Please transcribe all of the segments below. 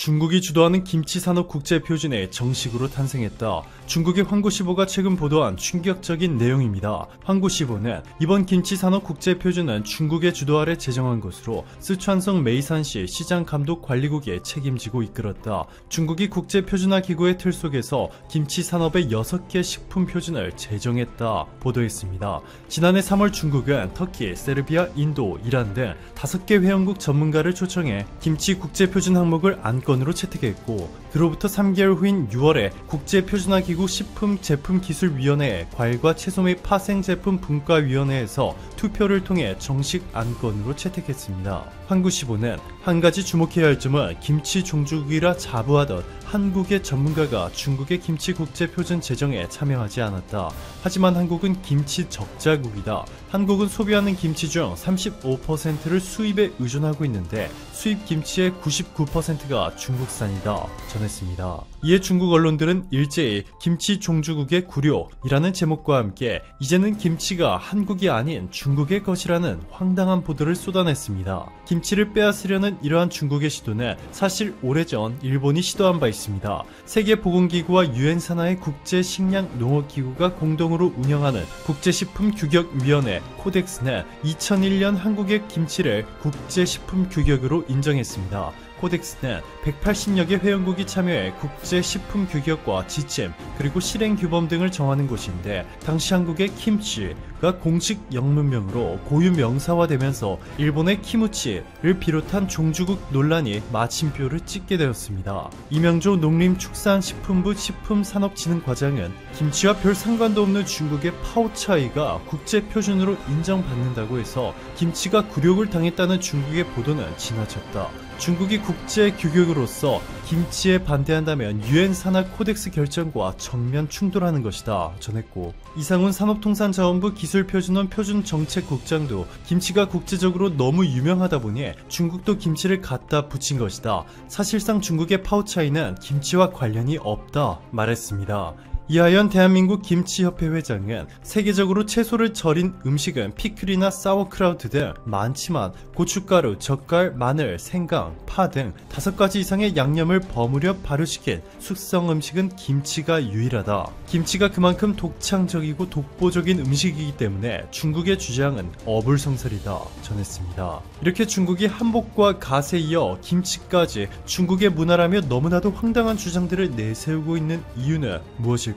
중국이 주도하는 김치 산업 국제 표준에 정식으로 탄생했다. 중국의 황구시보가 최근 보도한 충격적인 내용입니다. 황구시보는 이번 김치 산업 국제 표준은 중국의 주도 아래 제정한 것으로 쓰촨성 메이산시 시장 감독 관리국이 책임지고 이끌었다. 중국이 국제 표준화 기구의 틀 속에서 김치 산업의 6개 식품 표준을 제정했다 보도했습니다. 지난해 3월 중국은 터키, 세르비아, 인도, 이란 등 5개 회원국 전문가를 초청해 김치 국제 표준 항목을 안건으로 채택했고, 그로부터 3개월 후인 6월에 국제표준화기구 식품제품기술위원회 과일과 채소 및 파생제품 분과위원회에서 투표를 통해 정식 안건으로 채택했습니다. 황구시보는 한 가지 주목해야 할 점은 김치 종주국이라 자부하던 한국의 전문가가 중국의 김치 국제표준 제정에 참여하지 않았다. 하지만 한국은 김치 적자국이다. 한국은 소비하는 김치 중 35%를 수입에 의존하고 있는데 수입 김치의 99%가 중국산이다 전했습니다. 이에 중국 언론들은 일제히 김치 종주국의 굴욕이라는 제목과 함께 이제는 김치가 한국이 아닌 중국의 것이라는 황당한 보도를 쏟아냈습니다. 김치를 빼앗으려는 이러한 중국의 시도는 사실 오래전 일본이 시도한 바 있습니다. 세계보건기구와 유엔 산하의 국제식량농업기구가 공동으로 운영하는 국제식품규격위원회 코덱스는 2001년 한국의 김치를 국제식품규격으로 인정했습니다. 코덱스는 180여 개 회원국이 참여해 국제식품규격과 지침 그리고 실행규범 등을 정하는 곳인데, 당시 한국의 김치가 공식 영문명으로 고유 명사화되면서 일본의 키무치를 비롯한 종주국 논란이 마침표를 찍게 되었습니다. 이명조 농림축산식품부 식품산업진흥과장은 김치와 별 상관도 없는 중국의 파오차이가 국제표준으로 인정받는다고 해서 김치가 굴욕을 당했다는 중국의 보도는 지나쳤다. 중국이 국제규격으로서 김치에 반대한다면 유엔 산하 코덱스 결정과 정면 충돌하는 것이다 전했고, 이상훈 산업통상자원부 기술표준원 표준정책국장도 김치가 국제적으로 너무 유명하다 보니 중국도 김치를 갖다 붙인 것이다. 사실상 중국의 파오차이는 김치와 관련이 없다 말했습니다. 이하연 대한민국 김치협회 회장은 세계적으로 채소를 절인 음식은 피클이나 사워크라우트 등 많지만 고춧가루, 젓갈, 마늘, 생강, 파 등 5가지 이상의 양념을 버무려 발효시킨 숙성 음식은 김치가 유일하다. 김치가 그만큼 독창적이고 독보적인 음식이기 때문에 중국의 주장은 어불성설이다 전했습니다. 이렇게 중국이 한복과 갓에 이어 김치까지 중국의 문화라며 너무나도 황당한 주장들을 내세우고 있는 이유는 무엇일까요?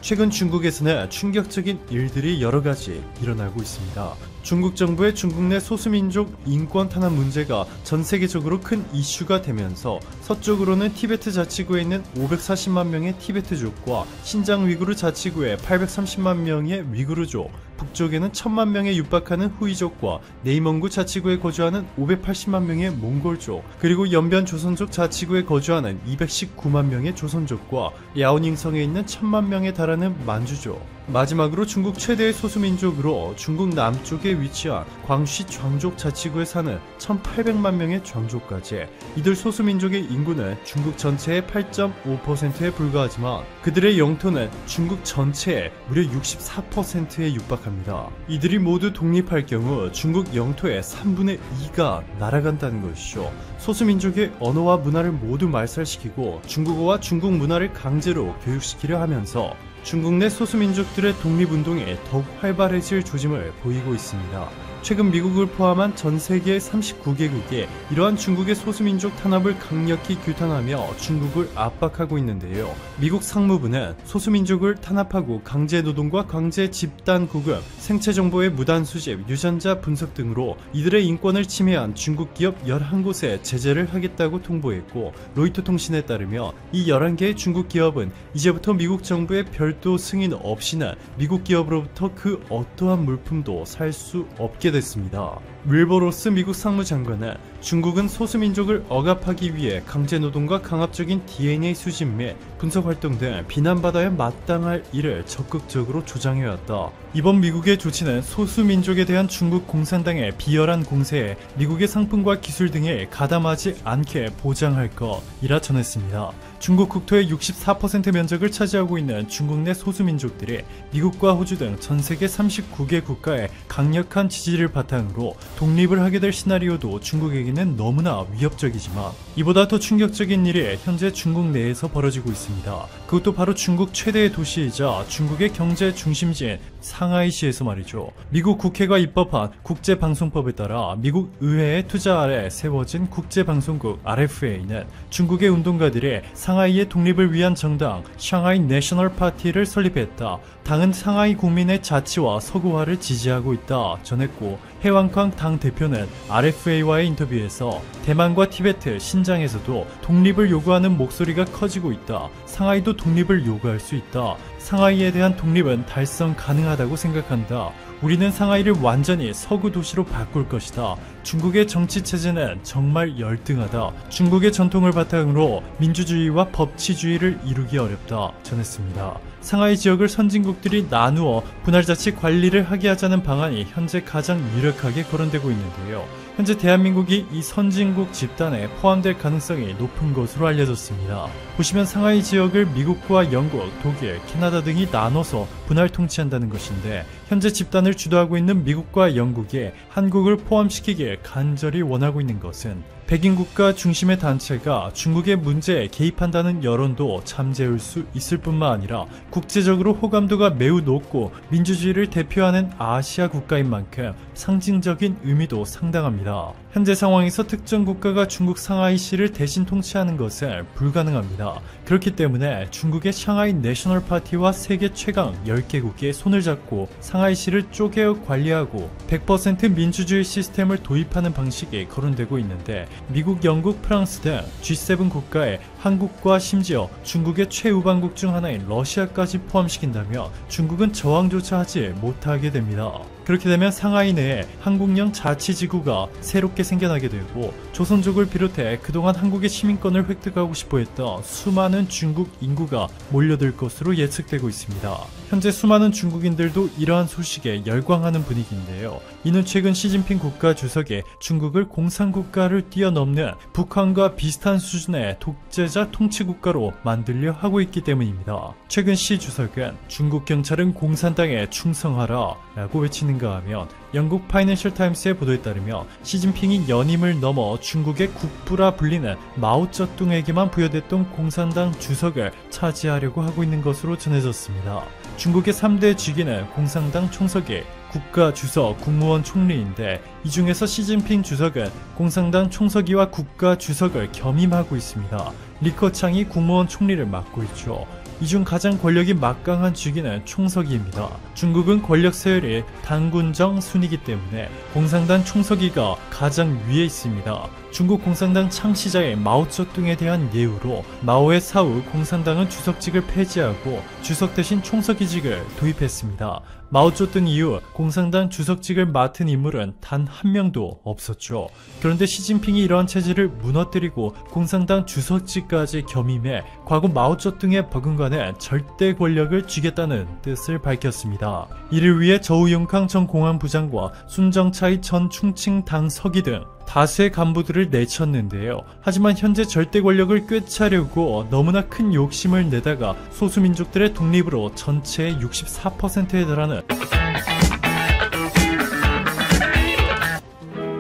최근 중국에서는 충격적인 일들이 여러가지 일어나고 있습니다. 중국 정부의 중국 내 소수민족 인권 탄압 문제가 전 세계적으로 큰 이슈가 되면서 서쪽으로는 티베트 자치구에 있는 540만 명의 티베트족과 신장 위구르 자치구에 830만 명의 위구르족, 북쪽에는 1000만 명에 육박하는 후이족과 네이멍구 자치구에 거주하는 580만 명의 몽골족, 그리고 연변 조선족 자치구에 거주하는 219만 명의 조선족과 야오닝성에 있는 1000만 명에 달하는 만주족, 마지막으로 중국 최대의 소수민족으로 중국 남쪽에 위치한 광시 장족 자치구에 사는 1800만 명의 장족까지, 이들 소수민족의 인구는 중국 전체의 8.5%에 불과하지만 그들의 영토는 중국 전체의 무려 64%에 육박합니다. 이들이 모두 독립할 경우 중국 영토의 3분의 2가 날아간다는 것이죠. 소수민족의 언어와 문화를 모두 말살시키고 중국어와 중국 문화를 강제로 교육시키려 하면서 중국 내 소수민족들의 독립운동이 더욱 활발해질 조짐을 보이고 있습니다. 최근 미국을 포함한 전 세계 39개국이 이러한 중국의 소수민족 탄압을 강력히 규탄하며 중국을 압박하고 있는데요. 미국 상무부는 소수민족을 탄압하고 강제노동과 강제 집단구금, 생체정보의 무단 수집, 유전자 분석 등으로 이들의 인권을 침해한 중국 기업 11곳에 제재를 하겠다고 통보했고, 로이터 통신에 따르면 이 11개의 중국 기업은 이제부터 미국 정부의 별도 승인 없이는 미국 기업으로부터 그 어떠한 물품도 살 수 없게 됐습니다. 윌버로스 미국 상무장관은 중국은 소수민족을 억압하기 위해 강제노동과 강압적인 DNA 수집 및 분석 활동 등 비난받아야 마땅할 일을 적극적으로 조장해왔다. 이번 미국의 조치는 소수민족에 대한 중국 공산당의 비열한 공세에 미국의 상품과 기술 등에 가담하지 않게 보장할 것이라 전했습니다. 중국 국토의 64% 면적을 차지하고 있는 중국 내 소수민족들이 미국과 호주 등 전 세계 39개 국가의 강력한 지지를 바탕으로 독립을 하게 될 시나리오도 중국에게는 너무나 위협적이지만 이보다 더 충격적인 일이 현재 중국 내에서 벌어지고 있습니다. 그것도 바로 중국 최대의 도시이자 중국의 경제 중심지인 상하이시에서 말이죠. 미국 국회가 입법한 국제방송법에 따라 미국 의회의 투자 아래 세워진 국제방송국 RFA는 중국의 운동가들이 상하이의 독립을 위한 정당 샹하이 내셔널 파티를 설립했다. 당은 상하이 국민의 자치와 서구화를 지지하고 있다 전했고, 해왕캉 당 대표는 RFA와의 인터뷰에서 대만과 티베트, 신장에서도 독립을 요구하는 목소리가 커지고 있다. 상하이도 독립을 요구할 수 있다. 상하이에 대한 독립은 달성 가능하다고 생각한다. 우리는 상하이를 완전히 서구 도시로 바꿀 것이다. 중국의 정치 체제는 정말 열등하다. 중국의 전통을 바탕으로 민주주의와 법치주의를 이루기 어렵다 전했습니다. 상하이 지역을 선진국들이 나누어 분할자치 관리를 하게 하자는 방안이 현재 가장 유력하게 거론되고 있는데요. 현재 대한민국이 이 선진국 집단에 포함될 가능성이 높은 것으로 알려졌습니다. 보시면 상하이 지역을 미국과 영국, 독일, 캐나다 등이 나눠서 분할 통치한다는 것인데, 현재 집단을 주도하고 있는 미국과 영국이 한국을 포함시키길 간절히 원하고 있는 것은 백인 국가 중심의 단체가 중국의 문제에 개입한다는 여론도 잠재울 수 있을 뿐만 아니라 국제적으로 호감도가 매우 높고 민주주의를 대표하는 아시아 국가인 만큼 상징적인 의미도 상당합니다. 현재 상황에서 특정 국가가 중국 상하이시를 대신 통치하는 것은 불가능합니다. 그렇기 때문에 중국의 샹하이 내셔널 파티와 세계 최강 10개국이 손을 잡고 상하이시를 쪼개어 관리하고 100% 민주주의 시스템을 도입하는 방식이 거론되고 있는데, 미국, 영국, 프랑스 등 G7 국가에 한국과 심지어 중국의 최우방국 중 하나인 러시아까지 포함시킨다면 중국은 저항조차 하지 못하게 됩니다. 그렇게 되면 상하이 내에 한국령 자치지구가 새롭게 생겨나게 되고, 조선족을 비롯해 그동안 한국의 시민권을 획득하고 싶어 했던 수많은 중국 인구가 몰려들 것으로 예측되고 있습니다. 현재 수많은 중국인들도 이러한 소식에 열광하는 분위기인데요. 이는 최근 시진핑 국가주석이 중국을 공산국가를 뛰어넘는 북한과 비슷한 수준의 독재자 통치국가로 만들려 하고 있기 때문입니다. 최근 시 주석은 중국 경찰은 공산당에 충성하라 라고 외치는가 하면, 영국 파이낸셜 타임스의 보도에 따르면 시진핑이 연임을 넘어 중국의 국부라 불리는 마오쩌둥에게만 부여됐던 공산당 주석을 차지하려고 하고 있는 것으로 전해졌습니다. 중국의 3대 직위는 공산당 총석이, 국가 주석, 국무원 총리인데, 이 중에서 시진핑 주석은 공산당 총서기와 국가 주석을 겸임하고 있습니다. 리커창이 국무원 총리를 맡고 있죠. 이 중 가장 권력이 막강한 직위는 총서기입니다. 중국은 권력 서열이 당군정 순이기 때문에 공산당 총서기가 가장 위에 있습니다. 중국 공산당 창시자인 마오쩌둥에 대한 예우로 마오의 사후 공산당은 주석직을 폐지하고 주석 대신 총서기직을 도입했습니다. 마오쩌둥 이후 공산당 주석직을 맡은 인물은 단 한 명도 없었죠. 그런데 시진핑이 이러한 체제를 무너뜨리고 공산당 주석직까지 겸임해 과거 마오쩌둥의 버금가는 절대 권력을 쥐겠다는 뜻을 밝혔습니다. 이를 위해 저우융캉 전 공안부장과 순정차이 전 충칭당 서기 등 다수의 간부들을 내쳤는데요. 하지만 현재 절대 권력을 꿰차려고 너무나 큰 욕심을 내다가 소수민족들의 독립으로 전체의 64%에 달하는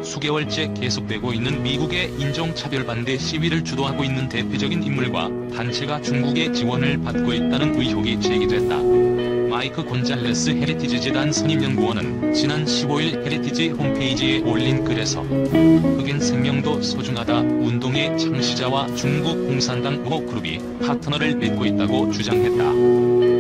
수개월째 계속되고 있는 미국의 인종차별 반대 시위를 주도하고 있는 대표적인 인물과 단체가 중국의 지원을 받고 있다는 의혹이 제기됐다. 마이크 곤잘레스 헤리티지 재단 선임연구원은 지난 15일 헤리티지 홈페이지에 올린 글에서 흑인 생명도 소중하다 운동의 창시자와 중국 공산당 우호 그룹이 파트너를 맺고 있다고 주장했다.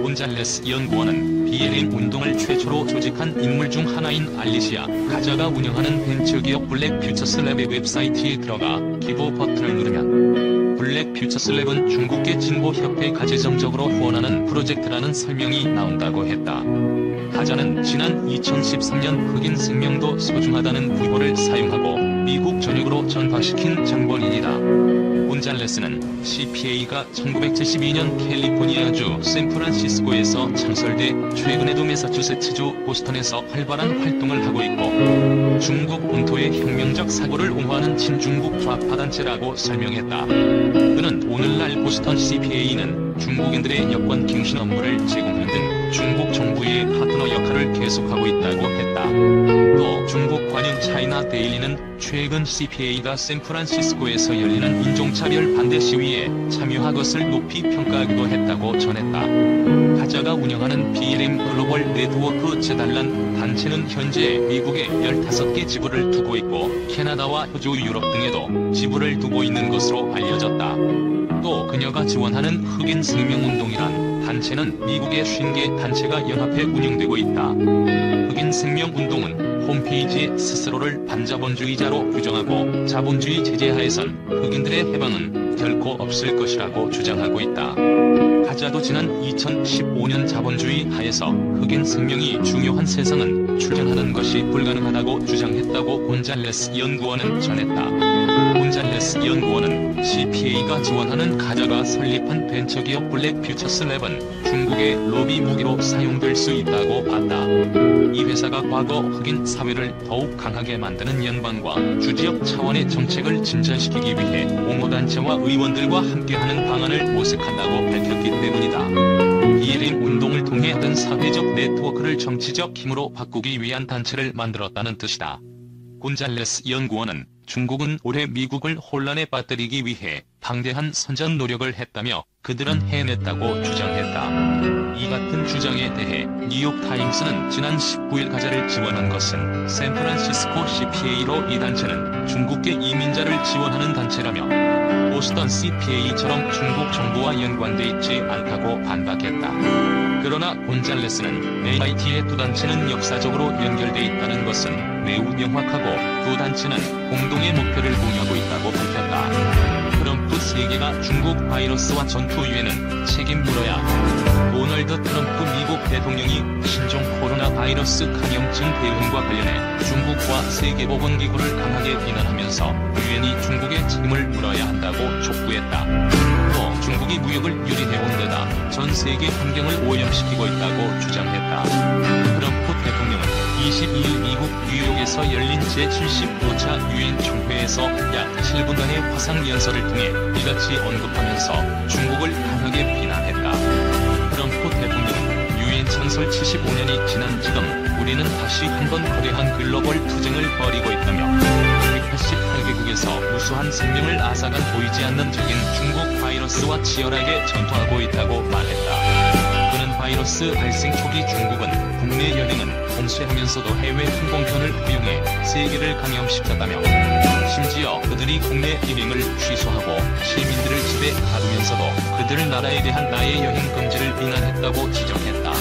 곤잘레스 연구원은 BLM 운동을 최초로 조직한 인물 중 하나인 알리시아 가자가 운영하는 벤처기업 블랙 퓨처스 랩의 웹사이트에 들어가 기부 버튼을 누르면 블랙 퓨처스 랩은 중국계 진보협회가 재정적으로 후원하는 프로젝트라는 설명이 나온다고 했다. 가자는 지난 2013년 흑인 생명도 소중하다는 구호를 사용하고 미국 전역으로 전파시킨 장본인이다. 곤잘레스는 CPA가 1972년 캘리포니아주 샌프란시스코에서 창설돼 최근에도 매사추세츠주 보스턴에서 활발한 활동을 하고 있고 중국 본토의 혁명적 사고를 옹호하는 친중국 좌파단체라고 설명했다. 그는 오늘날 보스턴 CPA는 중국인들의 여권 갱신 업무를 제공하는 등 중국 정부의 미국의 파트너 역할을 계속하고 있다고 했다. 또 중국 관영 차이나 데일리는 최근 CPA가 샌프란시스코에서 열리는 인종차별 반대 시위에 참여한 것을 높이 평가하기도 했다고 전했다. 가자가 운영하는 BLM 글로벌 네트워크 재단란 단체는 현재 미국에 15개 지부를 두고 있고 캐나다와 호주, 유럽 등에도 지부를 두고 있는 것으로 알려졌다. 또 그녀가 지원하는 흑인 생명운동이란 단체는 미국의 50개 단체가 연합해 운영되고 있다. 흑인 생명운동은 홈페이지에 스스로를 반자본주의자로 규정하고 자본주의 제재하에선 흑인들의 해방은 결코 없을 것이라고 주장하고 있다. 가자도 지난 2015년 자본주의 하에서 흑인 생명이 중요한 세상은 출현하는 것이 불가능하다고 주장했다고 곤잘레스 연구원은 전했다. 곤잘레스 연구원은 CPA가 지원하는 가자가 설립한 벤처기업 블랙퓨처스랩은 중국의 로비 무기로 사용될 수 있다고 봤다. 이 회사가 과거 흑인 사회를 더욱 강하게 만드는 연방과 주지역 차원의 정책을 진전시키기 위해 옹호단체와 의원들과 함께하는 방안을 모색한다고 밝혔기 때문이다. BLM 운동을 통해 든 사회적 네트워크를 정치적 힘으로 바꾸기 위한 단체를 만들었다는 뜻이다. 곤잘레스 연구원은 중국은 올해 미국을 혼란에 빠뜨리기 위해 방대한 선전 노력을 했다며 그들은 해냈다고 주장했다. 이 같은 주장에 대해 뉴욕타임스는 지난 19일 가자를 지원한 것은 샌프란시스코 CPA로 이 단체는 중국계 이민자를 지원하는 단체라며 보스턴 CPA처럼 중국 정부와 연관돼 있지 않다고 반박했다. 그러나 곤잘레스는 MIT의 두 단체는 역사적으로 연결돼 있다는 것은 매우 명확하고 두 단체는 공동의 목표를 공유하고 있다고 밝혔다. 트럼프 세계가 중국 바이러스와 전투 유해는 책임 물어야 한다. 도널드 트럼프 미국 대통령이 신종 코로나 바이러스 감염증 대응과 관련해 중국과 세계보건기구를 강하게 비난하면서 유엔이 중국의 책임을 물어야 한다고 촉구했다. 또 중국이 무역을 유리해온 데다 전 세계 환경을 오염시키고 있다고 주장했다. 트럼프 대통령은 22일 미국 뉴욕에서 열린 제75차 유엔 총회에서 약 7분간의 화상연설을 통해 이같이 언급하면서 중국을 강하게 비난했다. 트럼프 대통령은 유엔 창설 75년이 지난 지금 우리는 다시 한번 거대한 글로벌 투쟁을 벌이고 있다며 188개국에서 무수한 생명을 앗아간 보이지 않는 적인 중국 바이러스와 치열하게 전투하고 있다고 말했다. 그는 바이러스 발생 초기 중국은 국내 여행은 봉쇄하면서도 해외 항공편을 허용해 세계를 감염시켰다며 심지어 그들이 국내 입행을 취소하고 시민들을 집에 가두면서도 그들 나라에 대한 나의 여행 금지를 비난했다고 지적했다.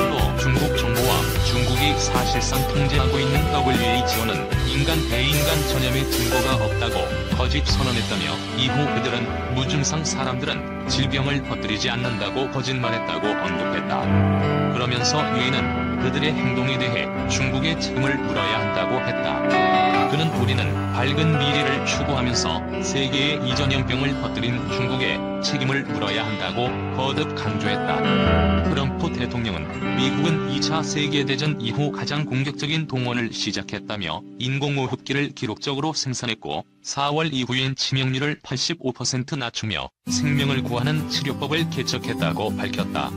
또 중국 정부와 중국이 사실상 통제하고 있는 WHO는 인간 대인간 전염의 증거가 없다고 거짓 선언했다며 이후 그들은 무증상 사람들은 질병을 퍼뜨리지 않는다고 거짓말했다고 언급했다. 그러면서 유엔은 그들의 행동에 대해 중국의 책임을 물어야 한다고 했다. 그는 우리는 밝은 미래를 추구하면서 세계에 이 전염병을 퍼뜨린 중국의 책임을 물어야 한다고 거듭 강조했다. 트럼프 대통령은 미국은 2차 세계대전 이후 가장 공격적인 동원을 시작했다며 인공호흡기를 기록적으로 생산했고 4월 이후엔 치명률을 85% 낮추며 생명을 구하는 치료법을 개척했다고 밝혔다.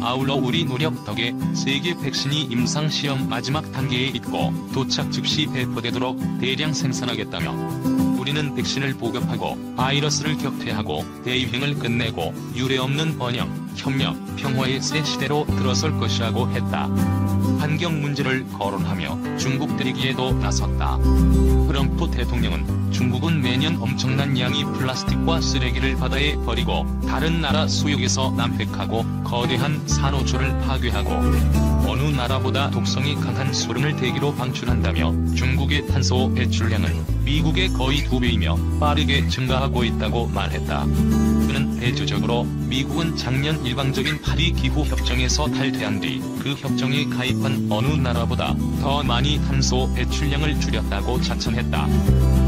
아울러 우리 노력 덕에 세계 백신이 임상시험 마지막 단계에 있고 도착 즉시 배포되도록 대량 생산하겠다며 우리는 백신을 보급하고 바이러스를 격퇴하고 대유행을 끝내고 유례없는 번영, 협력, 평화의 새 시대로 들어설 것이라고 했다. 환경 문제를 거론하며 중국 때리기에도 나섰다. 트럼프 대통령은 중국은 매년 엄청난 양의 플라스틱과 쓰레기를 바다에 버리고 다른 나라 수역에서 남획하고 거대한 산호초를 파괴하고 어느 나라보다 독성이 강한 소름을 대기로 방출한다며 중국의 탄소 배출량은 미국의 거의 2배이며 빠르게 증가하고 있다고 말했다. 그는 대조적으로 미국은 작년 일방적인 파리 기후 협정에서 탈퇴한 뒤 그 협정에 가입한 어느 나라보다 더 많이 탄소 배출량을 줄였다고 자청했다.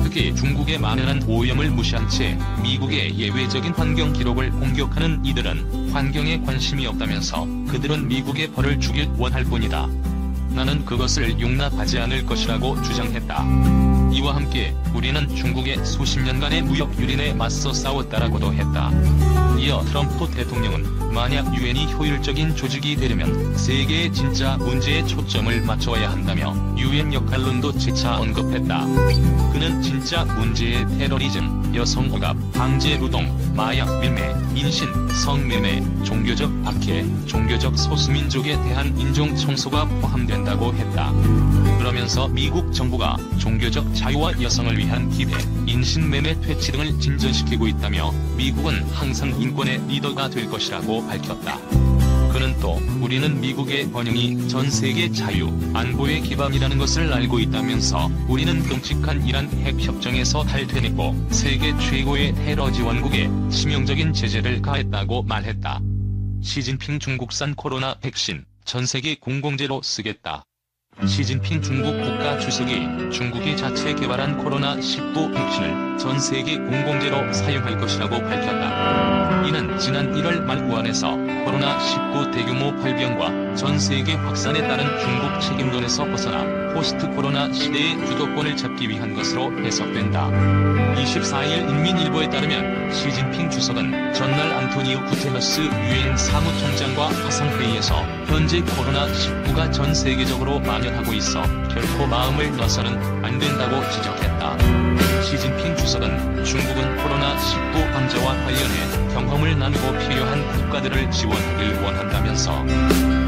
특히 중국의 만연한 오염을 무시한 채 미국의 예외적인 환경 기록을 공격하는 이들은 환경에 관심이 없다면서 그들은 미국의 벌을 주길 원할 뿐이다. 나는 그것을 용납하지 않을 것이라고 주장했다. 이와 함께 우리는 중국의 수십 년간의 무역 유린에 맞서 싸웠다라고도 했다. 이어 트럼프 대통령은 만약 유엔이 효율적인 조직이 되려면 세계의 진짜 문제에 초점을 맞춰야 한다며 유엔 역할론도 재차 언급했다. 그는 진짜 문제의 테러리즘, 여성 억압, 강제 노동, 마약 밀매, 인신, 성매매, 종교적 박해, 종교적 소수민족에 대한 인종 청소가 포함된다고 했다. 그러면서 미국 정부가 종교적 자유와 여성을 위한 기대, 인신매매 퇴치 등을 진전시키고 있다며 미국은 항상 인권의 리더가 될 것이라고 밝혔다. 그는 또 우리는 미국의 번영이 전 세계 자유, 안보의 기반이라는 것을 알고 있다면서 우리는 끔찍한 이란 핵협정에서 탈퇴했고 세계 최고의 테러 지원국에 치명적인 제재를 가했다고 말했다. 시진핑 중국산 코로나 백신 전 세계 공공재로 쓰겠다. 시진핑 중국 국가주석이 중국이 자체 개발한 코로나19 백신을 전 세계 공공재로 사용할 것이라고 밝혔다. 이는 지난 1월 말 우한에서 코로나19 대규모 발병과 전 세계 확산에 따른 중국 책임론에서 벗어나 포스트 코로나 시대의 주도권을 잡기 위한 것으로 해석된다. 24일 인민일보에 따르면 시진핑 주석은 전날 안토니오 구테러스 유엔 사무총장과 화상회의에서 현재 코로나19가 전 세계적으로蔓연하고 있어 결코 마음을 놔서는 안 된다고 지적했다. 시진핑 주석은 중국은 코로나19 방자와 관련해 경험을 나누고 필요한 국가들을 지원하길 원한다면서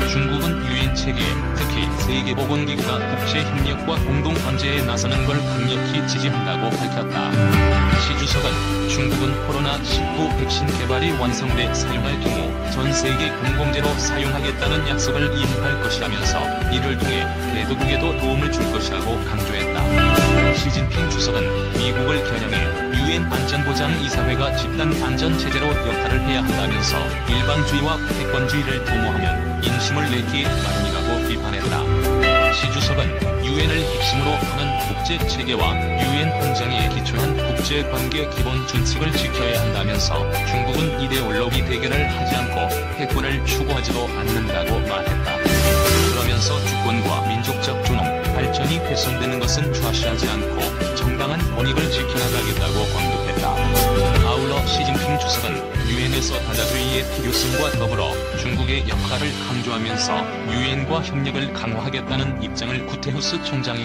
중국은 유엔 체계, 특히 세계보건기구가 국제협력과 공동방제에 나서는 걸 강력히 지지한다고 밝혔다. 시 주석은 중국은 코로나19 백신 개발이 완성돼 사용할 경우 전 세계 공공재로 사용하겠다는 약속을 이행할 것이라면서 이를 통해 개도국에도 도움을 줄 것이라고 강조했다. 시진핑 주석은 미국을 겨냥해 유엔 안전보장이사회가 집단 안전체제로 역할을 해야 한다면서 일방주의와 패권주의를 도모하면 인심을 내기 마련이라고 비판했다. 시 주석은 유엔을 핵심으로 하는 국제체계와 유엔 헌장에 기초한 국제관계 기본 준칙을 지켜야 한다면서 중국은 이데올로기 대결을 하지 않고 패권을 추구하지도 않는다고 말했다. 그러면서 주권과 민족적 존엄, 발전이 훼손되는 것은 좌시하지 않고 정당한 권익을 지켜나가겠다고 강조했다. 아울러 시진핑 주석은 유엔에서 다자주의의 필요성과 더불어 중국의 역할을 강조하면서 유엔과 협력을 강화하겠다는 입장을 구테후스 총장에게